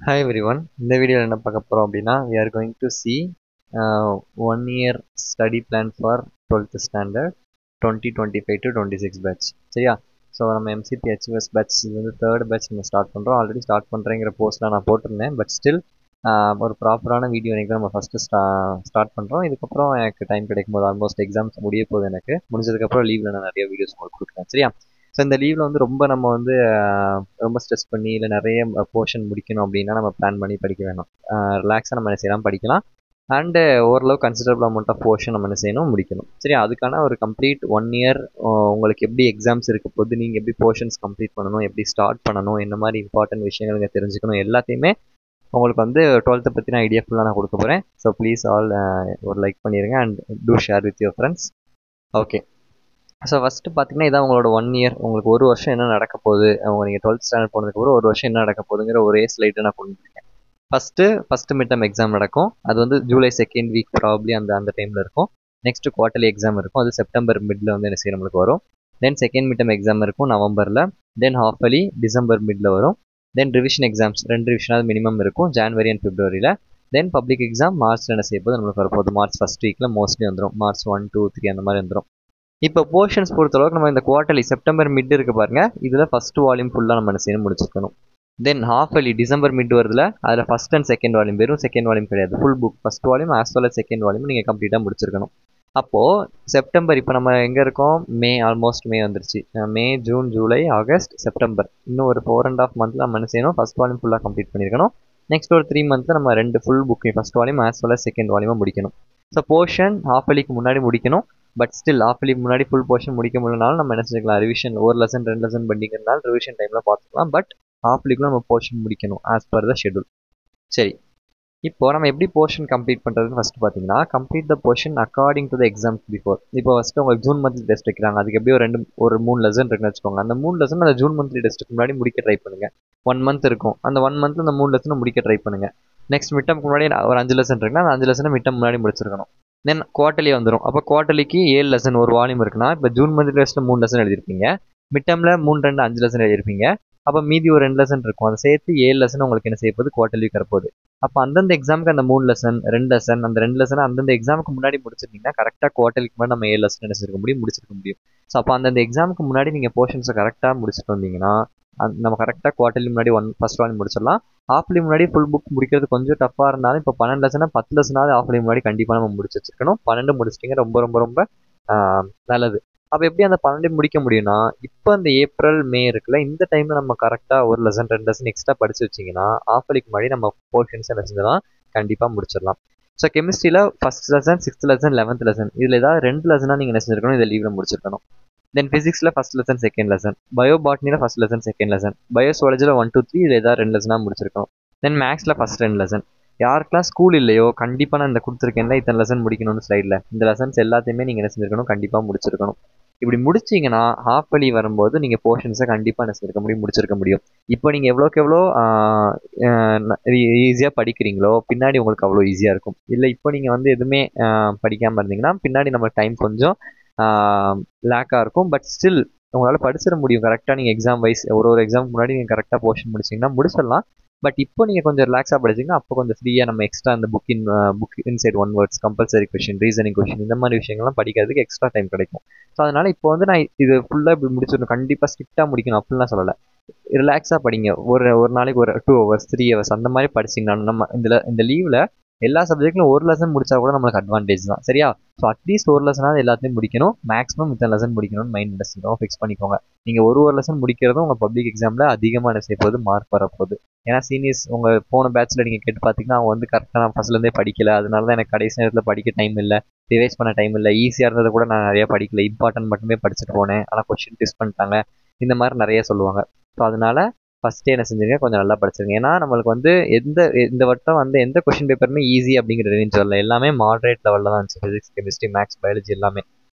Hi everyone. இந்த வீடியோவில் என்ன பார்க்க போகிறோம் அப்படின்னா we are going to see 1 year study plan for 12th standard 2025 to 26 batch. சரியா? ஸோ நம்ம எம்சிபி ஹெச்எஸ் பேட்ச் இது வந்து தேர்ட் பேட்ச் நம்ம ஸ்டார்ட் பண்ணுறோம். ஆல்ரெடி ஸ்டார்ட் பண்ணுறேங்கிற போஸ்ட்டில் நான் போட்டிருந்தேன். பட் ஸ்டில் ஒரு ப்ராப்பரான வீடியோ எனக்கு தான் நம்ம ஃபஸ்ட்டு ஸ்டார்ட் பண்ணுறோம். இதுக்கப்புறம் எனக்கு டைம் கிடைக்கும் போது ஆல்மோஸ்ட் எக்ஸாம்ஸ் முடிய போகுது. எனக்கு முடிஞ்சதுக்கப்புறம் லீவில் நான் நிறைய வீடியோஸ் உங்களுக்கு கொடுக்குறேன். சரியா? ஸோ இந்த லீவில் வந்து ரொம்ப ஸ்ட்ரெஸ் பண்ணி இல்லை நிறைய போர்ஷன் முடிக்கணும் அப்படின்னா நம்ம பிளான் பண்ணி படிக்க வேணும். ரிலாக்ஸாக நம்ம என்ன செய்யலாம், படிக்கலாம். அண்டு ஓரளவு கன்சிடரபிள் அமௌண்ட் ஆஃப் போர்ஷன் நம்ம என்ன செய்யணும், முடிக்கணும். சரி, அதுக்கான ஒரு கம்ப்ளீட் 1 இயர் உங்களுக்கு எப்படி எக்ஸாம்ஸ் இருக்க போது, நீங்கள் எப்படி போர்ஷன்ஸ் கம்ப்ளீட் பண்ணணும், எப்படி ஸ்டார்ட் பண்ணணும், என்ன மாதிரி இம்பார்ட்டன்ட் விஷயங்கள் நீங்கள் தெரிஞ்சுக்கணும், எல்லாத்தையுமே உங்களுக்கு வந்து 12th பற்றின ஐடியா ஃபுல்லாக நான் கொடுக்க போகிறேன். ஸோ ப்ளீஸ் ஆல் ஒரு லைக் பண்ணிடுங்க and do share with your friends. Okay, so first பார்த்தீங்கன்னா இதான் உங்களோட 1 இயர். உங்களுக்கு ஒரு வருஷம் என்ன நடக்க போகுது, நீங்கள் 12th ஸ்டாண்டர்ட் போனதுக்கப்புறம் ஒரு வருஷம் என்ன நடக்க போகுதுங்கிற ஒரே ஸ்லைட்டை நான் கொண்டு வந்திருக்கேன். ஃபஸ்ட்டு மிட் டர்ம் எக்ஸாம் நடக்கும். அது வந்து ஜூலை 2nd வீக் ப்ராப்ளி அந்த டைமில் இருக்கும். நெக்ஸ்ட் குவார்ட்டர்லி எக்ஸாம் இருக்கும். அது செப்டம்பர் மிடில் வந்து என்ன செய்ய நம்மளுக்கு வரும். Then second mid term exam இருக்கும் நவம்பரில். தென் ஹாஃபலி டிசம்பர் மிடில் வரும். தென் ரிவிஷன் எக்ஸாம்ஸ் 2 ரிவிஷனாவது மினிமம் இருக்கும் ஜான்வரி அண்ட் பிப்ரவரியில். தென் பப்ளிக் எக்ஸாம் மார்ச்சில் என்ன செய்ய போது நம்மளுக்கு வரப்போகுது. மார்ச் ஃபஸ்ட் வீக்கில் மோஸ்ட்லி வந்துடும். மார்ச் 1, 2, 3 அந்த மாதிரி வந்துடும். இப்போ போர்ஷன்ஸ் பொறுத்தளவுக்கு நம்ம இந்த குவார்ட்டர்லி செப்டம்பர் மிட் இருக்கு பாருங்க, இதில் ஃபர்ஸ்ட் வால்யூம் ஃபுல்லாக நம்ம என்ன செய்யணும், முடிச்சிருக்கணும். தென் ஹாஃபலி டிசம்பர் மிட் வருதுல, அதில் ஃபர்ஸ்ட் அண்ட் செகண்ட் வால்யூம், வெறும் செகண்ட் வால்யூம் கிடையாது, full book first volume as well as second volume நீங்கள் கம்ப்ளீட்டாக முடிச்சிருக்கணும். அப்போது செப்டம்பர், இப்போ நம்ம எங்கே இருக்கோம், ஆல்மோஸ்ட் மே வந்துருச்சு. May, June, July, August, September, இன்னும் ஒரு 4.5 மந்த்தில் நம்ம என்ன செய்யணும், ஃபர்ஸ்ட் வால்யூம் ஃபுல்லாக கம்ப்ளீட் பண்ணியிருக்கணும். நெக்ஸ்ட் ஒரு 3 மந்த்தில் நம்ம 2 full book first volume as well as second வால்யூமாக முடிக்கணும். ஸோ போர்ஷன் ஹாஃபலிக்கு முன்னாடி முடிக்கணும். பட் ஸ்டில் ஹாஃபலி முன்னாடி ஃபுல் போர்ஷன் முடிக்க முடியலனாலும் நம்ம என்ன செஞ்சுக்கலாம், ரிவிஷன் ஒரு லெசன் 2 லெசன் பண்ணிக்கிறதுனால ரிவிஷன் டைமில் பார்த்துக்கலாம். பட் ஹாஃபலிக்குள்ள நம்ம போர்ஷன் முடிக்கணும் ஆஸ் பர் த ஷெட்யூல். சரி, இப்போ நம்ம எப்படி போர்ஷன் கம்ப்ளீட் பண்ணுறதுன்னு ஃபஸ்ட்டு பார்த்தீங்கன்னா, complete the portion according to the exam before. இப்போ ஃபஸ்ட்டு உங்களுக்கு ஜூன் மந்த்லி டெஸ்ட் வைக்கிறாங்க, அதுக்கு எப்படி ஒரு 3 லெசன் இருக்குன்னு வச்சுக்கோங்க. அந்த 3 லெசன் அந்த ஜூன் மந்த்லி டெஸ்ட்டுக்கு முன்னாடி முடிக்க ட்ரை பண்ணுங்கள். 1 மந்த் இருக்கும், அந்த 1 மந்த்தில் அந்த 3 லெசனை முடிக்க ட்ரை பண்ணுங்கள். நெக்ஸ்ட் மிட் டர்முக்கு முன்னாடி ஒரு 5 லெசன் இருக்குன்னா அந்த 5 லெசனை மிட் டர்ம் முன்னாடி முடிச்சிருக்கணும். தென் குவார்ட்டர்லி வந்துடும். அப்போ குவார்ட்டர்லிக்கு 7 லெசன் ஒரு வால்யூம் இருக்குன்னா, இப்போ ஜூன் மந்த் டெஸ்ட்டில் 3 லெசன் எழுதிருப்பீங்க, மிட் டர்மில் 3, 2, 5 லெசன் எழுதிருப்பீங்க. அப்போ மீதி ஒரு 2 லெசன் இருக்கும், அதை சேர்த்து 7 லெசன் உங்களுக்கு என்ன செய்ய போகுது, குவார்ட்டர்லி வரப்போகுது. அப்போ அந்தந்த எக்ஸாமுக்கு அந்த 3 லெசன் 2 லெசன் அந்த 2 லெசன் அந்தந்த எக்ஸாமுக்கு முன்னாடி முடிச்சிருந்தீங்கன்னா கரெக்டாக குவார்ட்டர்லிக்கு முன்னாடி நம்ம 7 லெசன் என்ன செய்ய முடிச்சிருக்க முடியும். ஸோ அப்போ அந்தந்த எக்ஸாமுக்கு முன்னாடி நீங்கள் போர்ஷன்ஸை கரெக்டாக முடிச்சுட்டு வந்தீங்கன்னா நம்ம கரெக்டாக குவார்ட்டர்லி முன்னாடி ஃபர்ஸ்ட் வால்யூம் முடிச்சிடலாம். ஹாஃப்லி முன்னாடி ஃபுல் புக் முடிக்கிறது கொஞ்சம் டஃப்பாக இருந்தாலும் இப்போ 12 லெசனா 10 லெசனாவது ஹாஃப்லி முன்னாடி கண்டிப்பாக நம்ம முடிச்சு வச்சிருக்கணும். 12 முடிச்சிட்டிங்க, ரொம்ப ரொம்ப ரொம்ப நல்லது. அப்போ எப்படி அந்த 12 முடிக்க முடியும்னா, இப்போ அந்த ஏப்ரல் மே இருக்குல்ல, இந்த டைமில் நம்ம கரெக்டாக ஒரு லெசன் 2 லெசன் எக்ஸ்ட்ரா படிச்சு வச்சிங்கன்னா ஹாஃப்லிக்கு முன்னாடி நம்ம போர்ஷன்ஸ் என்ன செஞ்சலாம், கண்டிப்பாக முடிச்சிடலாம். ஸோ கெமிஸ்ட்ரியில் first lesson, 6th lesson, 11th lesson, இதில் ஏதாவது 2 லெசனாக நீங்கள் என்ன செஞ்சிருக்கணும், இதை லீவில் முடிச்சிருக்கணும். தென் ஃபிசிக்ஸில் first lesson, second lesson, bio பாட்னியில் ஃபஸ்ட் லெசன், செகண்ட் லெசன், பயோசுவாலஜியில் 1, 2, 3 இதில் ஏதாவது 2 லெசனாக முடிச்சிருக்கணும். தென் மேக்ஸில் ஃபஸ்ட் 2 லெசன். யாருக்கெல்லாம் ஸ்கூல் இல்லையோ கண்டிப்பாக நான் இந்த கொடுத்துருக்கேன்ல இத்தனை லெசன் முடிக்கணும்னு ஸ்லைடில், இந்த லெசன்ஸ் எல்லாத்தையுமே நீங்கள் என்ன செஞ்சிருக்கணும், கண்டிப்பாக முடிச்சிருக்கணும். இப்படி முடிச்சிங்கன்னா ஹாஃபலி வரும்போது நீங்கள் போர்ஷன்ஸை கண்டிப்பாக என்ன செஞ்சிருக்க முடியும், முடிச்சிருக்க முடியும். இப்போ நீங்கள் எவ்வளோக்கு எவ்வளோ ஈஸியாக படிக்கிறீங்களோ பின்னாடி உங்களுக்கு அவ்வளோ ஈஸியாக இருக்கும். இல்லை இப்போ நீங்கள் வந்து எதுவுமே படிக்காமல் இருந்தீங்கன்னா பின்னாடி நம்ம டைம் கொஞ்சம் லேக்காக இருக்கும். பட் ஸ்டில் உங்களால் படிச்சிட முடியும் கரெக்டாக. நீங்கள் எக்ஸாம் வைஸ் ஒரு எக்ஸாமுக்கு முன்னாடி நீங்கள் கரெக்டாக போர்ஷன் முடிச்சிங்கன்னா முடிச்சிடலாம். பட் இப்போ நீங்கள் கொஞ்சம் ரிலாக்ஸாக படிச்சிங்கன்னா அப்போ கொஞ்சம் ஃப்ரீயாக நம்ம எக்ஸ்ட்ரா அந்த book inside 1 words, compulsory question, reasoning question, இந்த மாதிரி விஷயங்கள்லாம் படிக்கிறதுக்கு எக்ஸ்ட்ரா டைம் கிடைக்கும். ஸோ அதனால் இப்போ வந்து நான் இது ஃபுல்லாக இப்படி முடிச்சிடணும், கண்டிப்பாக ஸ்ட்ரிக்டாக முடிக்கணும் அப்படிலாம் சொல்லலை. ரிலாக்ஸாக படிங்க. ஒரு நாளைக்கு ஒரு 2 hours 3 hours அந்த மாதிரி படிச்சிங்கன்னா நம்ம இந்த லீவில் எல்லா சப்ஜெக்ட்லையும் ஒரு லெசன் முடிச்சா கூட நம்மளுக்கு அட்வான்டேஜ் தான். சரியா? ஸோ அட்லீஸ்ட் ஒரு லெசனாவது எல்லாத்தையும் முடிக்கணும். மேக்ஸிமம் இத்தனை லெசன் முடிக்கணும்னு மைண்ட் இண்டஸ்ட்ரியும் ஃபிக்ஸ் பண்ணிக்கோங்க. நீங்கள் ஒரு லெசன் முடிக்கிறதும் உங்கள் பப்ளிக் எக்ஸாமில் அதிகமாக என்ன செய்ய போகுது, மார்க் வரப்போகுது. ஏன்னா சீனியர்ஸ் உங்கள் போன பேட்சில் நீங்கள் கேட்டு பார்த்தீங்கன்னா அவங்க வந்து கரெக்டாக நான் ஃபஸ்ட்லேருந்தே படிக்கல, அதனால தான் எனக்கு கடைசி நேரத்தில் படிக்க டைம் இல்லை, ரிவைஸ் பண்ண டைம் இல்லை, ஈஸியாக இருந்ததை கூட நான் நிறையா படிக்கல, இம்பார்ட்டன்ட் மட்டுமே படிச்சுட்டு போனேன், ஆனால் கொஸ்டின் டிஸ்ட் பண்ணிட்டாங்க, இந்த மாதிரி நிறைய சொல்லுவாங்க. ஸோ அதனால ஃபஸ்ட்டே என்ன செஞ்சுருங்க, கொஞ்சம் நல்லா படிச்சிருங்க. ஏன்னா நம்மளுக்கு வந்து இந்த வட்டம் வந்து எந்த கொஷின் பேப்பருமே ஈஸி அப்படிங்கிற ரேஞ்ச் வரல, எல்லாமே மாடரேட் லெவலில் தான் இருந்துச்சு. ஃபிசிக்ஸ், கெமிஸ்ட்ரி, மேக்ஸ், பயாலஜி எல்லாமே.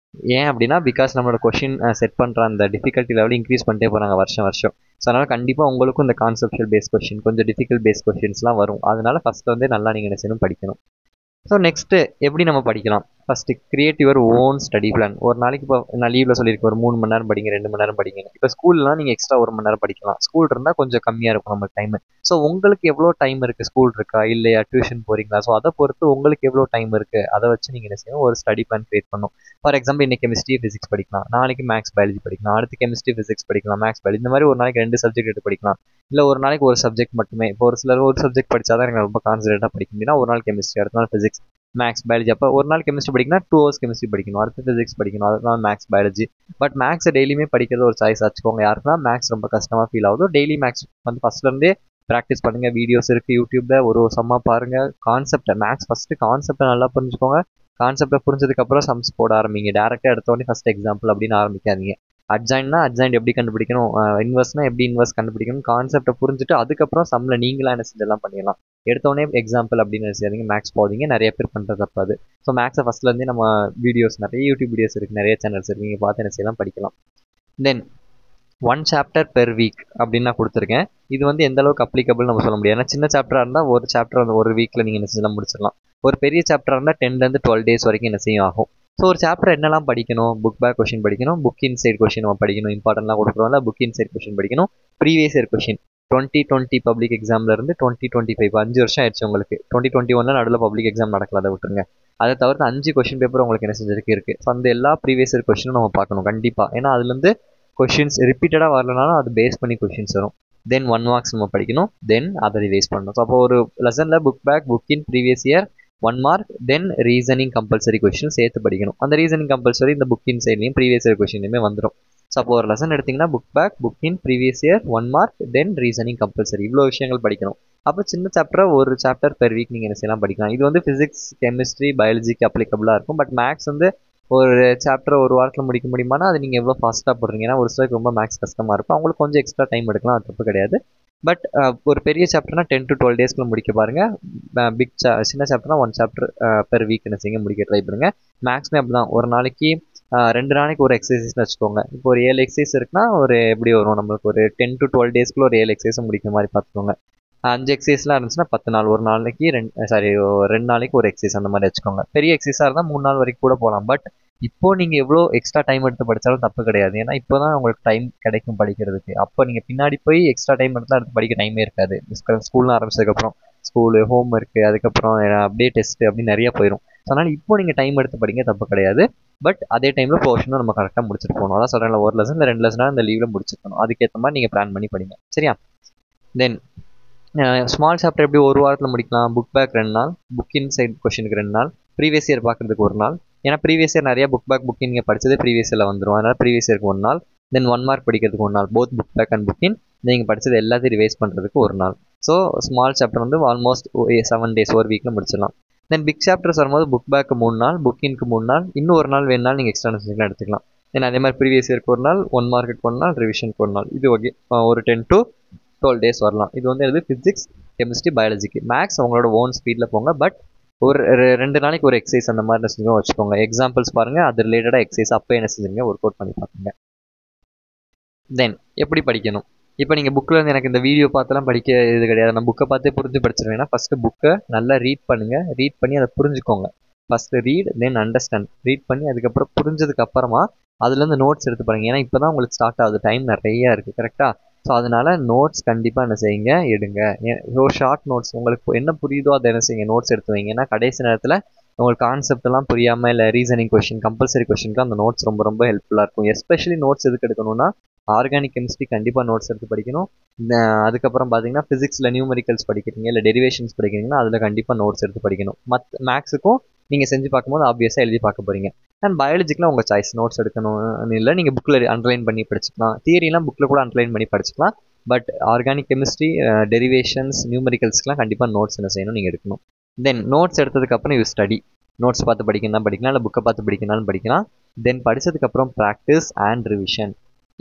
ஏன் அப்படின்னா பிகாஸ் நம்மளோட கொஷின் செட் பண்ணுற அந்த டிஃபிகல்ட்டி லெவல் இன்க்ரீஸ் பண்ணிட்டே போகிறாங்க வருஷம். ஸோ அதனால் கண்டிப்பாக உங்களுக்கும் இந்த கான்செப்ஷுவல் பேஸ் கொஷின், கொஞ்சம் டிஃபிகல்ட் பேஸ் கொஷின்ஸ்லாம் வரும். அதனால ஃபஸ்ட்டு வந்து நல்லா நீங்கள் என்ன செய்யணும், படிக்கணும். ஸோ நெக்ஸ்ட்டு எப்படி நம்ம படிக்கலாம், first create your own study plan. ஒரு நாளைக்கு இப்போ நான் லீவில் சொல்லியிருக்கேன், ஒரு 3 மணி நேரம் படிங்க, 2 மணி நேரம் படிங்க. இப்போ ஸ்கூல்லாம் நீங்கள் எக்ஸ்ட்ரா 1 மணி நேரம் படிக்கலாம். ஸ்கூல் இருந்தால் கொஞ்சம் கம்மியாக இருக்கும் நம்ம டைம். ஸோ உங்களுக்கு எவ்வளோ டைம் இருக்குது, ஸ்கூல் இருக்கா இல்லையா, டியூஷன் போகிறீங்களா, ஸோ அதை பொறுத்து உங்களுக்கு எவ்வளோ டைம் இருக்குது அதை வச்சு நீங்கள் என்ன செய்யணும், ஒரு ஸ்டடி பிளான் கிரியேட் பண்ணணும். ஃபார் எக்ஸாம்பிள் இன்னைக்கு கெமிஸ்ட்ரி ஃபிசிக்ஸ் படிக்கலாம், நாளைக்கு மேக்ஸ் பயாலஜி படிக்கலாம், அடுத்து கெமிஸ்ட்ரி ஃபிசிக்ஸ் படிக்கலாம், மேக்ஸ் பயாலஜி, இந்த மாதிரி ஒரு நாளைக்கு 2 சப்ஜெக்ட் எடுத்து படிக்கலாம். இல்லை ஒரு நாளைக்கு ஒரு சப்ஜெக்ட் மட்டுமே. இப்போ ஒரு சிலர் ஒரு சப்ஜெக்ட் படித்தா தான் எனக்கு ரொம்ப கான்சன்ட்ரேட்டாக படிக்க முடியும்னா ஒரு நாள் கெமிஸ்ட்ரி, அடுத்த நாள் ஃபிசிக்ஸ், மேக்ஸ் பயாலஜி. அப்போ ஒரு நாள் கெமிஸ்ட்ரி படிக்கணும், 2 hours கெமிஸ்ட்ரி படிக்கணும், அடுத்து ஃபிசிக்ஸ் படிக்கணும், அடுத்த நாள் மேக்ஸ் பயாலஜி. பட் மேக்ஸ் டெய்லியுமே படிக்கிறது ஒரு சாய்ஸ் வச்சுக்கோங்க. யாருக்குன்னா மேக்ஸ் ரொம்ப கஷ்டமாக ஃபீல் ஆகுதோ டெய்லி மேக்ஸ் வந்து ஃபஸ்ட்லேருந்தே ப்ராக்டிஸ் பண்ணுங்கள். வீடியோஸ் இருக்குது யூடியூப்பில், ஒரு சம்மா பாருங்கள். கான்செப்டை மேக்ஸ் ஃபஸ்ட்டு கான்செப்டை நல்லா புரிஞ்சுக்கோங்க. கான்செப்டை புரிஞ்சதுக்கப்புறம் சம்ஸ் போட ஆரம்பிங்க. டேரெக்டாக எடுத்தோடனே ஃபஸ்ட் எக்ஸாம்பிள் அப்படின்னு ஆரம்பிக்காதீங்க. அட்ஜாயின்னா அட்ஜாயின்ட் எப்படி கண்டுபிடிக்கணும், இன்வெர்ஸ்னா எப்படி இன்வெர்ஸ் கண்டுபிடிக்கணும், கான்செப்டை புரிஞ்சுட்டு அதுக்கப்புறம் சம்மில் நீங்களாக என்ன செஞ்செல்லாம் பண்ணிடலாம். எடுத்தோடனே எக்ஸாம்பிள் அப்படின்னு செய்யாதீங்க, மேக்ஸ் போதீங்க. நிறைய பேர் பண்ணுறது தப்பாது. ஸோ மேக்ஸை ஃபஸ்ட்லேருந்தே நம்ம வீடியோஸ் நிறைய யூடியூப் வீடியோஸ் இருக்குது, நிறைய சேனல்ஸ் இருக்குது, நீங்கள் பார்த்து என்ன செய்யலாம், படிக்கலாம். தென் 1 chapter பெர் வீக் அப்படின்னு நான் கொடுத்துருக்கேன். இது வந்து எந்த அளவுக்கு அப்ளிகபிள் நம்ம சொல்ல முடியாது. ஏன்னா சின்ன சாப்டராக இருந்தால் ஒரு சாப்டர் வந்து ஒரு வீக்கில் நீங்கள் என்ன செய்யலாம், முடிச்சிடலாம். ஒரு பெரிய சாப்டராக இருந்தால் 10 to 12 days வரைக்கும் என்ன செய்யும் ஆகும். ஸோ ஒரு சாப்டர் என்னெல்லாம் படிக்கணும், புக் பேக் கொஷின் படிக்கணும், புக் இன்சைட் கொஷின் நம்ம படிக்கணும், இம்பார்ட்டன்ட்லாம் கொடுக்குறோம்ல, புக் இன்சைட் கொஷின் படிக்கணும், ப்ரீவியஸ் இயர் கொஷின் 2020 பப்ளிக் எக்ஸாம்லேருந்து 2025 5 வருஷம் ஆயிடுச்சு உங்களுக்கு. 2021 நடுவில் பப்ளிக் எக்ஸாம் நடக்கல, அதை விட்டுருங்க. அதை தவிர்த்து 5 கொஷின் பேப்பர் உங்களுக்கு என்ன செஞ்சிருக்கு இருக்குது. ஸோ அந்த எல்லா ப்ரீவியஸ் இயர் கொஷினும் நம்ம பார்க்கணும் கண்டிப்பாக. ஏன்னா அதுலேருந்து கொஷின்ஸ் ரிப்பீட்டடாக வரலனாலும் அது பேஸ் பண்ணி கொஷின்ஸ் வரும். தென் 1 marks நம்ம படிக்கணும், தென் அதை ரிவைஸ் பண்ணணும். ஸோ அப்போ ஒரு லெசனில் book back, book in, previous year, 1 mark, then reasoning compulsory question சேர்த்து படிக்கணும். அந்த ரீசனிங் கம்பல்சரி இந்த புக் இன் சைட்லையும் ப்ரீவியஸ் இயர் கொஷின்லையுமே வந்துடும். ஸோ அப்போ ஒரு லெசன் எடுத்திங்கன்னா book back, book in, previous year, 1 mark, then reasoning compulsory, இவ்வளோ விஷயங்கள் படிக்கணும். அப்போ சின்ன சாப்டர் ஒரு சாப்டர் பெர் வீக் நீங்கள் என்ன செய்யலாம், படிக்கலாம். இது வந்து ஃபிசிக்ஸ், கெமிஸ்ட்ரி, பயாலஜிக்கு அப்ளிகபிளாக இருக்கும். பட் மேக்ஸ் வந்து ஒரு சாப்டர் ஒரு வாரத்தில் முடிக்க முடியுமானா அது நீங்கள் எவ்வளோ ஃபாஸ்ட்டாக போடுறீங்க. ஏன்னா ஒரு சிலருக்கு ரொம்ப மேக்ஸ் கஷ்டமாக இருக்கும், அவங்களுக்கு கொஞ்சம் எக்ஸ்ட்ரா டைம் எடுக்கலாம், அது தப்பு கிடையாது. பட் ஒரு பெரிய சாப்டர்னா 10 to 12 days முடிக்க பாருங்கள். சின்ன சாப்டர்னா 1 chapter பெர் வீக் என்ன செய்யுங்க, முடிக்க ட்ரை பண்ணுங்கள். மேக்ஸ்மே அப்படி தான், ஒரு நாளைக்கு 2 நாளைக்கு ஒரு எக்ஸசைஸ்னு வச்சுக்கோங்க. இப்போ ஒரு 7 எக்ஸசைஸ் இருக்குன்னா ஒரு எப்படி வரும் நம்மளுக்கு, ஒரு 10 to 12 days ஒரு 7 எக்ஸசைஸும் முடிக்கிற மாதிரி பார்த்துக்கோங்க. 5 எக்ஸசைஸ்லாம் இருந்துச்சுன்னா 10 நாள், ஒரு நாளைக்கு 2 நாளைக்கு ஒரு எக்ஸசைஸ் அந்த மாதிரி வச்சுக்கோங்க. பெரிய எக்ஸசைஸாக இருந்தால் 3 நாள் வரைக்கும் கூட போகலாம். பட் இப்போ நீங்கள் எவ்வளோ எக்ஸ்ட்ரா டைம் எடுத்து படித்தாலும் தப்பு கிடையாது. ஏன்னா இப்போ தான் உங்களுக்கு டைம் கிடைக்கும் படிக்கிறதுக்கு. அப்போ நீங்கள் பின்னாடி போய் எக்ஸ்ட்ரா டைம் எடுத்து படிக்க டைமே இருக்காது. ஸ்கூல்னு ஆரம்பிச்சதுக்கப்புறம் ஸ்கூலு, ஹோம் ஒர்க்கு, அதுக்கப்புறம் அப்படியே டெஸ்ட்டு அப்படின்னு நிறைய போயிடும். ஸோ அதனால் இப்போ நீங்கள் டைம் எடுத்து படிங்க, தப்பு கிடையாது. பட் அதே டைமில் போர்ஷனும் நம்ம கரெக்டாக முடிச்சுட்டு போகணும். அதான் சொல்கிறேன், ஒரு லெசன் 2 லெசனாக இந்த லீவில் முடிச்சுக்கணும். அதுக்கேற்ற மாதிரி நீங்கள் பிளான் பண்ணி படிங்க, சரியா? தென் ஸ்மால் சாப்டர் எப்படி ஒரு வாரத்தில் முடிக்கலாம். புக் பேக் 2 நாள், புக் இன் சைட் கொஷினுக்கு 2 நாள், ப்ரீவியஸ் இயர் பார்க்குறதுக்கு 1 நாள். ஏன்னா ப்ரீவியஸ் இயர் நிறைய புக் பேக், புக் இன் நீங்கள் படித்தது ப்ரீவியஸ் இயரில் வந்துடும். அதனால் ப்ரீவியஸ் இயருக்கு 1 நாள், தென் 1 mark படிக்கிறதுக்கு 1 நாள், both book back and book in நீங்கள் படித்தது எல்லாத்தையும் ரிவைஸ் பண்ணுறதுக்கு 1 நாள். ஸோ ஸ்மால் சாப்டர் வந்து ஆல்மோஸ்ட் 7 days ஒரு வீக்கில் முடிச்சிடலாம். தென் பிக் சாப்டர்ஸ் வரும்போது புக் பேக்கு 3 நாள், புக் இன்க்கு 3 நாள், இன்னும் 1 நாள் வேணுனாலும் நீங்கள் எக்ஸ்ட்ரா செஞ்சுக்கலாம், எடுத்துக்கலாம். தென் அதே மாதிரி ப்ரீவியஸ் இயருக்கு 1 நாள், 1 markக்கு 1 நாள், ரிவிஷனுக்கு 1 நாள். இது ஓகே, ஒரு 10 to 12 days வரலாம். இது வந்து எது, ஃபிசிக்ஸ், கெமிஸ்ட்ரி, பயாலஜிக்கு. மேக்ஸ் அவங்களோட ஓன் ஸ்பீடில் போங்க. பட் ஒரு 2 நாளைக்கு ஒரு எக்ஸசைஸ் அந்த மாதிரி என்ன செஞ்சோம் வச்சுக்கோங்க. எக்ஸாம்பிள்ஸ் பாருங்கள், அது ரிலேட்டடாக எக்ஸசைஸ் அப்போ என்ன செஞ்சுருங்க, ஒர்க் அவுட் பண்ணி பார்த்துங்க. தென் எப்படி படிக்கணும். இப்போ நீங்கள் புக்கில் இருந்து எனக்கு இந்த வீடியோ பார்த்தெல்லாம் படிக்க இது கிடையாது, நான் புக்கை பார்த்தே புரிஞ்சு படிச்சிருவேன்னா ஃபஸ்ட்டு புக்கை நல்லா ரீட் பண்ணுங்கள். ரீட் பண்ணி அதை புரிஞ்சுக்கோங்க. ஃபஸ்ட்டு ரீட், தென் அண்டர்ஸ்டாண்ட். ரீட் பண்ணி அதுக்கப்புறம் புரிஞ்சதுக்கு அப்புறமா அதுலேருந்து நோட்ஸ் எடுத்து பாருங்கள். ஏன்னா இப்போ தான் உங்களுக்கு ஸ்டார்ட் ஆகுது, டைம் நிறையா இருக்குது, கரெக்டாக? ஸோ அதனால் நோட்ஸ் கண்டிப்பாக என்ன செய்யுங்க, எடுங்க. ஷார்ட் நோட்ஸ் உங்களுக்கு என்ன புரியுதோ அதை என்ன செய்யுங்க, நோட்ஸ் எடுத்து வைங்க. ஏன்னா கடைசி நேரத்தில் உங்களுக்கு கான்செப்ட்லாம் புரியாமல் இல்லை ரீசனிங் கொஷின், கம்பல்சரி கொஷினுக்கு அந்த நோட்ஸ் ரொம்ப ரொம்ப ஹெல்ப்ஃபுல்லாக இருக்கும். எஸ்பெஷலி நோட்ஸ் எதுக்கு எடுக்கணும்னா, ஆர்கானிக் கெமிஸ்ட்ரி கண்டிப்பாக நோட்ஸ் எடுத்து படிக்கணும். அதுக்கப்புறம் பார்த்தீங்கன்னா ஃபிசிக்ஸில் நியூமெரிக்கல்ஸ் படிக்கிறீங்க, இல்லை டெரிவேஷன்ஸ் படிக்கிறீங்கன்னா அதில் கண்டிப்பாக நோட்ஸ் எடுத்து படிக்கணும். மேக்ஸுக்கும் நீங்கள் செஞ்சு பார்க்கும்போது ஆப்வியஸாக எழுதி பார்க்க போகிறீங்க. அண்ட் பயாலஜிக்கெலாம் உங்கள் சாய்ஸ், நோட்ஸ் எடுக்கணும்னு இல்லை, நீங்கள் புக்கில் அண்டர்லைன் பண்ணி படிச்சுக்கலாம். தியரிலாம் புக்கில் கூட அண்டர்லைன் பண்ணி படிச்சுக்கலாம். பட் ஆர்கானிக் கெமிஸ்ட்ரி, டெரிவேஷன்ஸ், நியூமெரிக்கல்ஸ்க்குலாம் கண்டிப்பாக நோட்ஸ் என்ன செய்யணும், நீங்கள் எடுக்கணும். தென் நோட்ஸ் எடுத்ததுக்கப்புறம் யூ ஸ்டடி. நோட்ஸ் பார்த்து படிக்கணும் படிக்கலாம், இல்லை புக்கை பார்த்து படிக்கணும்னாலும் படிக்கலாம். தென் படித்ததுக்கப்புறம் ப்ராக்டிஸ் அண்ட் ரிவிஷன்.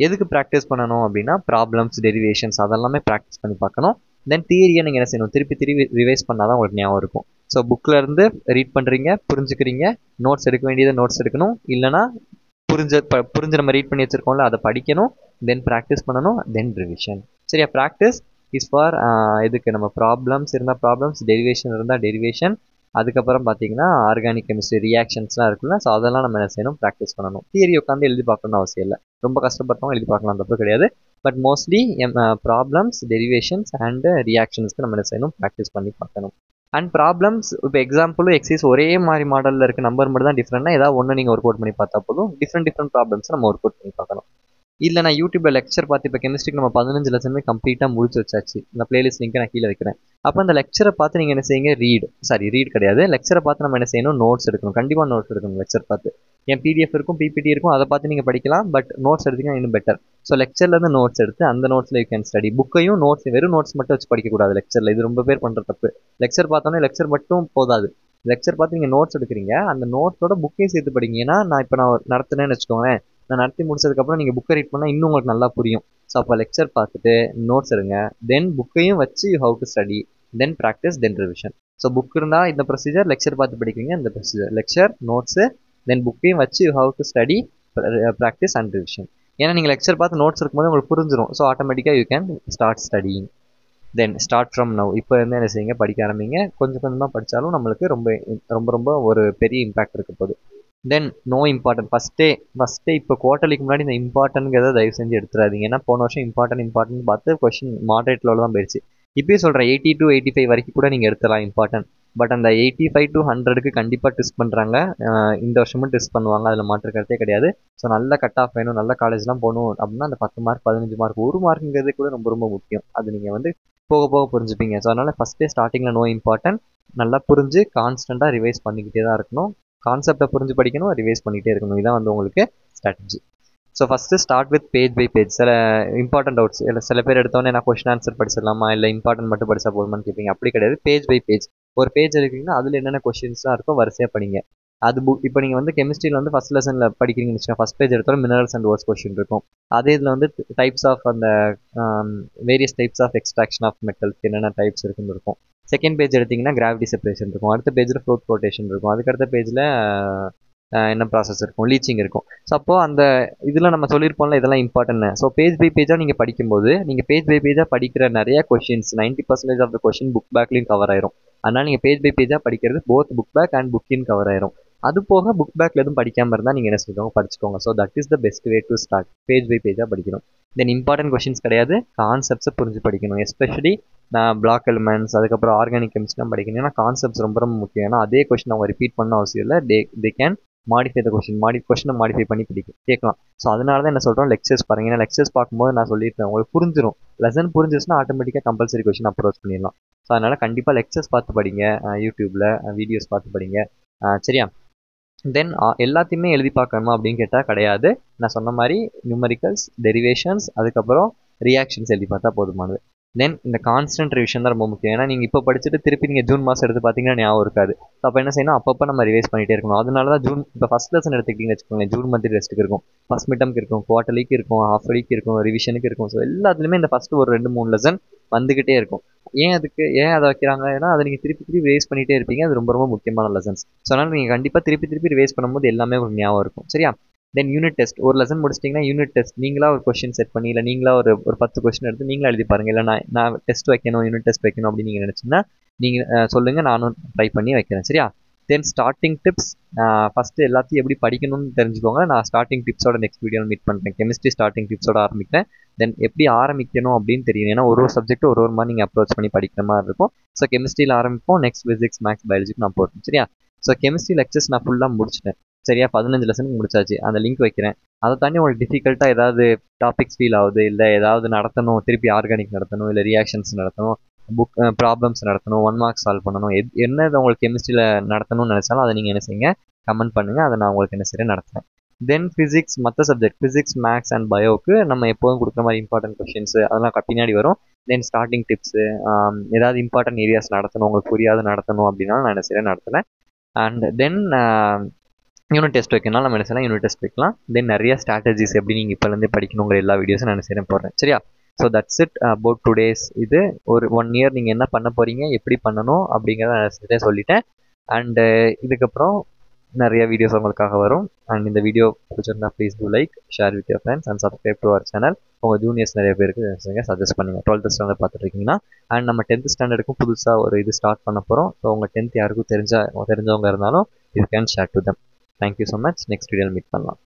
எதுக்கு ப்ராக்டிஸ் பண்ணணும் அப்படின்னா, ப்ராப்ளம்ஸ், டெரிவேஷன்ஸ் அதெல்லாமே ப்ராக்டிஸ் பண்ணி பார்க்கணும். தென் தியரியை நீங்கள் என்ன செய்யணும், திருப்பி ரிவைஸ் பண்ணால் தான் உங்களுக்கு ஞாபகம் இருக்கும். ஸோ புக்கில் இருந்து ரீட் பண்ணுறீங்க, புரிஞ்சுக்கிறீங்க, நோட்ஸ் எடுக்க வேண்டியதை நோட்ஸ் எடுக்கணும். இல்லைனா புரிஞ்ச நம்ம ரீட் பண்ணி வச்சுருக்கோம்ல அதை படிக்கணும். தென் ப்ராக்டிஸ் பண்ணணும், தென் ரிவிஷன். சரியா? ப்ராக்டிஸ் இஸ் ஃபார் இதுக்கு நம்ம ப்ராப்ளம்ஸ் இருந்தால் ப்ராப்ளம்ஸ், டெரிவேஷன் இருந்தால் டெரிவேஷன், அதுக்கப்புறம் பார்த்தீங்கன்னா ஆர்கானிக் கெமிஸ்ட்ரி ரியாக்ஷன்ஸ்லாம் இருக்குல்ல, ஸோ அதெல்லாம் நம்ம என்ன செய்யணும், ப்ராக்டிஸ் பண்ணணும். தியரி உட்காந்து எழுதி பார்க்கணும்னு அவசியம் இல்லை, ரொம்ப கஷ்டப்பட்டவங்க எழுதி பார்க்கலாம், தப்பு கிடையாது. But mostly problems, derivations and ரியாக்ஷன்ஸ்க்கு நம்ம என்ன செய்யணும், ப்ராக்டிஸ் பண்ணி பார்க்கணும். அண்ட் ப்ராப்ளம்ஸ் இப்போ எக்ஸாம்பிளும் எக்ஸைஸ் ஒரே மாதிரி மாடலில் இருக்க நம்பர் மட்டும் தான் டிஃப்ரெண்ட்னா ஏதாவது ஒன்று நீங்கள் ஒர்க் அவுட் பண்ணி பார்த்தா போதும். டிஃப்ரெண்ட் ப்ராப்ளம்ஸ் நம்ம ஒர்க் அவுட் பண்ணி பார்க்கணும். இல்லை நான் யூடியூப்ல லெக்சர் பார்த்து இப்போ கெமிஸ்ட்ரிக்கு நம்ம 15 லெசனுமே கம்ப்ளீட்டாக முடிச்சு வச்சாச்சு. இந்த பிளேலிஸ்ட் லிங்க் நான் கீழே வைக்கிறேன். அப்போ அந்த லெக்சரை பார்த்து நீங்கள் என்ன செய்யுங்க, ரீட் கிடையாது, லெக்சரை பார்த்து நம்ம என்ன செய்யணும், நோட்ஸ் எடுக்கணும். கண்டிப்பாக நோட்ஸ் எடுக்கணும் லெக்சர் பார்த்து. என் பிடிஎஃப் இருக்கும், பிபிடி இருக்கும், அதை பார்த்து நீங்கள் படிக்கலாம். பட் நோட்ஸ் எடுத்தீங்கன்னா இன்னும் பெட்டர். ஸோ லெக்சர்லேருந்து நோட்ஸ் எடுத்து அந்த நோட்ஸில் யூ கேன் ஸ்டடி. புக்கையும் நோட்ஸ், வெறும் நோட்ஸ் மட்டும் வச்சு படிக்கக்கூடாது லெக்சரில். இது ரொம்ப பேர் பண்ணுற தப்பு. லெக்சர் பார்த்தோன்னே லெக்சர் மட்டும் போதாது. லெக்சர் பார்த்து நீங்கள் நோட்ஸ் எடுக்கிறீங்க, அந்த நோட்ஸோட புக்கையும் சேர்த்து படிங்க. ஏன்னா நான் நடத்தினேன்னு வச்சுக்கோங்களேன், நான் நடத்தி முடிச்சதுக்கப்புறம் நீங்கள் புக்கை ரீட் பண்ணால் இன்னும் உங்களுக்கு நல்லா புரியும். ஸோ அப்போ லெக்சர் பார்த்துட்டு நோட்ஸ் எடுங்க, தென் புக்கையும் வச்சு you have to study, then practice, then revision. So book இருந்தால் இந்த ப்ரொசீஜர், லெக்சர் பார்த்து படிக்கிறீங்க இந்த ப்ரொசீஜர், லெக்சர், நோட்ஸு, தென் புக்கையும் வச்சு you have to study, practice and revision. ஏன்னா நீங்கள் லெக்சர் பார்த்து நோட்ஸ் இருக்கும்போது உங்களுக்கு புரிஞ்சிடும். ஸோ ஆட்டோமேட்டிக்காக you can start studying. Then start from now. இப்போ இருந்து என்ன செய்யுங்க, படிக்க ஆரம்பிங்க. கொஞ்சம் கொஞ்சமாக படித்தாலும் நம்மளுக்கு ரொம்ப ரொம்ப ரொம்ப ஒரு பெரிய இம்பாக்ட் இருக்க போகுது. Then no important. ஃபஸ்ட்டே இப்போ குவார்ட்டர்லிக்கு முன்னாடி இந்த இம்பார்ட்டன்ட்ங்கிறத தயவு செஞ்சு எடுத்துறாதீங்க. ஏன்னா போன வருஷம் இம்பார்ட்டன்ட் பார்த்து கொஸ்டின் மாடரேட் லெவலில் தான் போயிடுச்சு. இப்போயே சொல்கிறேன் 80 to 85 வரைக்கும் கூட நீங்கள் எடுத்துடலாம் இம்பார்ட்டன்ட். பட் அந்த 85 to 100க்கு கண்டிப்பாக டெஸ்ட் பண்ணுறாங்க. இந்த வருஷமும் டெஸ்ட் பண்ணுவாங்க, அதில் மாற்று கருத்தே கிடையாது. ஸோ நல்ல கட் ஆஃப் வேணும், நல்ல காலேஜ்லாம் போகணும் அப்படின்னா அந்த 10 மார்க் 15 மார்க் 1 மார்க்குங்கிறது கூட ரொம்ப ரொம்ப முக்கியம். அது நீங்கள் வந்து போக போக புரிஞ்சுப்பீங்க. ஸோ அதனால் ஃபஸ்ட்டே ஸ்டார்டிங்கில் நோ இம்பார்ட்டன்ட், நல்லா புரிஞ்சு கான்ஸ்டண்ட்டாக ரிவைஸ் பண்ணிக்கிட்டே தான் இருக்கணும். கான்செப்டை புரிஞ்சு படிக்கணும், ரிவைஸ் பண்ணிகிட்டே இருக்கணும். இதான் வந்து உங்களுக்கு strategy. So first start with page by page. சில இம்பார்ட்டன்ட் டவுட்ஸ் இல்லை, சில பேர் எடுத்தோன்னே நான் கொஸ்டின் ஆன்சர் படிச்சிடலாமா, இல்லை இம்பார்ட்டன்ட் மட்டும் படித்தா போதுமான்னு கேட்பீங்க. அப்படி கிடையாது. பேஜ் பை பேஜ் ஒரு பேஜ் எடுக்கிறீங்கன்னா அதில் என்னென்ன கொஸ்டின்ஸ்லாம் இருக்கோ வரிசையாக படிங்க. அது இப்போ நீங்கள் வந்து கெமிஸ்ட்ரியில் வந்து ஃபஸ்ட் லெசனில் படிக்கிறீங்கன்னு வச்சுக்கோங்க, ஃபஸ்ட் பேஜ் எடுத்தாலும் மினரல்ஸ் அண்ட் ஓர்ஸ் கொஸ்டின் இருக்கும். அதே இதில் வந்து டைப்ஸ் ஆஃப் அந்த various types of extraction of metals என்னென்ன டைப்ஸ் இருக்குன்னு இருக்கும். செகண்ட் பேஜ் எடுத்திங்கன்னா கிராவிட்டி செப்பரேஷன் இருக்கும். அடுத்த பேஜில் ஃப்ளோட் ஃப்ளோட்டேஷன் இருக்கும். அதுக்கடுத்த பேஜில் என்ன ப்ராசஸ் இருக்கும், லீச்சிங் இருக்கும். ஸோ அப்போது அந்த இதில் நம்ம சொல்லியிருப்போம்ல இதெல்லாம் இம்பார்ட்டன்ட். ஸோ பேஜ் பை பேஜாக நீங்கள் படிக்கும்போது நீங்கள் பேஜ் பை பேஜாக படிக்கிற நிறைய questions 90% of the question book பேக்லையும் கவர் ஆயிரும். அதனால் நீங்கள் பேஜ் பை பேஜாக படிக்கிறது போத் புக் பேக் அண்ட் புக்கின் கவர் ஆயிரும். அது போக புக் பேக்கில் எதுவும் படிக்காமல் இருந்தால் நீங்கள் என்ன சொல்லுவாங்க, படிச்சுக்கோங்க. So that is the best way to start. Page by பேஜாக படிக்கணும். தென் இம்பார்ட்டன்ட் கொஷின்ஸ் கிடையாது, கான்செப்ட்ஸை புரிஞ்சு படிக்கணும். எஸ்பெஷலி நான் பிளாக் எலிமெண்ட்ஸ், அதுக்கப்புறம் ஆர்கானிக் கெமிஸ்ட்ரிலாம் படிக்கணும். ஏன்னா கான்செப்ட்ஸ் ரொம்ப ரொம்ப முக்கியம். ஏன்னா அதே கொஷின் அவங்க ரிப்பீட் பண்ண அவசியம் இல்லை. They can modify the question, கொஷினை மாடிஃபை பண்ணி கேட்கலாம். ஸோ அதனால தான் என்ன சொல்கிறோம், லெக்சர்ஸ் பாருங்கள். ஏன்னா லெக்சர்ஸ் பார்க்கும்போது நான் சொல்லியிருப்பேன் உங்களுக்கு புரிஞ்சிடும். லெசன் புரிஞ்சிச்சுன்னா ஆட்டோமேட்டிக்காக கம்பல்சரி கொஷின் அப்ரோச் பண்ணிடலாம். ஸோ அதனால் கண்டிப்பாக லெக்சர்ஸ் பார்த்து படிங்க, யூடியூப்பில் வீடியோஸ் பார்த்து படிங்க. சரியா? தென் எல்லாத்தையுமே எழுதி பார்க்கணுமா அப்படின்னு கேட்டால் கிடையாது. நான் சொன்ன மாதிரி நியூமரிக்கல்ஸ், டெரிவேஷன்ஸ், அதுக்கப்புறம் ரியாக்ஷன்ஸ் எழுதி பார்த்தா போதுமானது. தென் இந்த கான்ஸ்டன்ட் ரிவிஷன் தான் ரொம்ப முக்கியம். ஏன்னா நீங்கள் இப்போ படிச்சுட்டு திருப்பி நீங்கள் ஜூன் மாதம் எடுத்து பார்த்தீங்கன்னா ஞாபகம் இருக்காது. ஸோ அப்போ என்ன செய்யணும், அப்பப்போ நம்ம ரிவைஸ் பண்ணிகிட்டே இருக்கணும். அதனால தான் ஜூன் இப்போ ஃபஸ்ட் லெசன் எடுத்துக்கிட்டீங்கன்னு வச்சுக்கோங்களேன், ஜூன் மந்த் டெஸ்ட்டுக்கு இருக்கும், ஃபஸ்ட் மிட்டம்க்கு இருக்கும், குவார்ட்டர்லிக்கு இருக்கும், ஹாஃப் வீக் இருக்கும், ரிவிஷனுக்கு இருக்கும். ஸோ எல்லாத்துலேயுமே இந்த ஃபஸ்ட்டு ஒரு 2-3 லெசன் வந்துக்கிட்டே இருக்கும். ஏன் அதை வைக்கிறாங்க, ஏன்னா அதை நீங்கள் திருப்பி ரிவைஸ் பண்ணிகிட்டே இருப்பீங்க. அது ரொம்ப ரொம்ப முக்கியமான லெசன்ஸ். ஸோ அதனால் நீங்கள் கண்டிப்பாக திருப்பி ரிவைஸ் பண்ணும்போது எல்லாமே உங்களுக்கு ஞாபகம் இருக்கும். சரியா? தென் யூனிட் டெஸ்ட். ஒரு லெசன் முடிச்சிட்டிங்கன்னா யூனிட் டெஸ்ட் நீங்களா ஒரு கொஸ்டின் செட் பண்ணி, இல்லை நீங்களா ஒரு 10 கொஸ்டின் எடுத்து நீங்களா எழுதி பாருங்கள். இல்லை நான் டெஸ்ட் வைக்கணும், யூனிட் டெஸ்ட் வைக்கணும் அப்படின்னு நீங்கள் நினச்சிங்கன்னா நீங்கள் சொல்லுங்கள், நானும் ட்ரை பண்ணி வைக்கிறேன். சரியா? தென் ஸ்டார்டிங் டிப்ஸ். ஃபஸ்ட்டு எல்லாத்தையும் எப்படி படிக்கணும்னு தெரிஞ்சுக்கோங்க. நான் ஸ்டார்டிங் டிப்ஸோட நெக்ஸ்ட் வீடியோவில் மீட் பண்ணுறேன். கெமிஸ்ட்ரி ஸ்டார்டிங் டிப்ஸோட ஆரம்பிக்கிறேன். தென் எப்படி ஆரம்பிக்கணும் அப்படின்னு தெரியும். ஏன்னா ஒரு சப்ஜெக்ட் ஒரு மாதிரி நீங்கள் அப்ரோச் பண்ணி படிக்கிற மாதிரி இருக்கும். ஸோ கெமிஸ்ட்ரியில் ஆரம்பிப்போம், நெக்ஸ்ட் ஃபிசிக்ஸ், மேக்ஸ், பயாலஜிக்கு நான் போடுறேன். சரியா? ஸோ கெமிஸ்ட்ரி லெக்சர்ஸ் நான் ஃபுல்லாக முடிச்சிட்டேன். சரியா? 15 லெசனுக்கு முடிச்சாச்சு. அந்த லிங்க் வைக்கிறேன். அதை தாண்டி உங்களுக்கு டிஃபிகல்ட்டாக ஏதாவது டாபிக்ஸ் ஃபீல் ஆகுது, இல்லை ஏதாவது நடத்தணும், திருப்பி ஆர்கானிக் நடத்தணும், இல்லை ரியாக்ஷன்ஸ் நடத்தணும், ப்ராப்ளம்ஸ் நடத்தணும், 1 மார்க் சால்வ் பண்ணணும், என்ன உங்களுக்கு கெமிஸ்ட்ரியில் நடத்தணும்னு நினச்சாலும் அதை நீங்கள் என்ன செய்யுங்க, கமெண்ட் பண்ணுங்கள். அதை நான் உங்களுக்கு என்ன செய்கிறேன், நடத்துகிறேன். தென் ஃபிசிக்ஸ், மற்ற சப்ஜெக்ட் ஃபிசிக்ஸ், மேக்ஸ் அண்ட் பயோக்கு நம்ம எப்போதும் கொடுக்குற மாதிரி இம்பார்ட்டன்ட் கொஷின்ஸ் அதெல்லாம் பின்னாடி வரும். தென் ஸ்டார்டிங் டிப்ஸு, ஏதாவது இம்பார்ட்டன்ட் ஏரியாஸ் நடத்தணும், உங்களுக்கு புரியாது நடத்தணும் அப்படின்னா நான் என்ன செய்கிறேன், நடத்துகிறேன். அண்ட் தென் யூனிட் டெஸ்ட் வைக்கணும், நம்ம என்ன செய்யலாம், யூனிட் டெஸ்ட் வைக்கலாம். தென் நிறைய ஸ்ட்ராட்டஜிஸ் எப்படி நீங்கள் இப்போலேருந்தே படிக்கணுங்கிற எல்லா வீடியோஸும் நான் செய்கிறேன், போடுறேன். சரியா? So that's it about today's. இது ஒரு 1 இயர் நீங்கள் என்ன பண்ண போகிறீங்க, எப்படி பண்ணணும் அப்படிங்கிறத நான் சொல்லிட்டேன். அண்டு இதுக்கப்புறம் நிறைய வீடியோஸ் உங்களுக்காக வரும். அண்ட் இந்த வீடியோ பிடிச்சிருந்தா please do like, share with your friends and subscribe to our channel. உங்கள் ஜூனியர்ஸ் நிறைய பேருக்கு சஜஸ்ட் பண்ணுங்கள் 12th ஸ்டாண்டர்ட் பார்த்துட்டு இருக்கீங்கன்னா. அண்ட் நம்ம 10th ஸ்டாண்டர்டுக்கும் புதுசாக ஒரு இது ஸ்டார்ட் பண்ண போகிறோம். ஸோ உங்கள் 10th யாருக்கும் தெரிஞ்சவங்க இருந்தாலும் you can share to them. Thank you so much. Next வீடியோவில் மீட் பண்ணலாம்.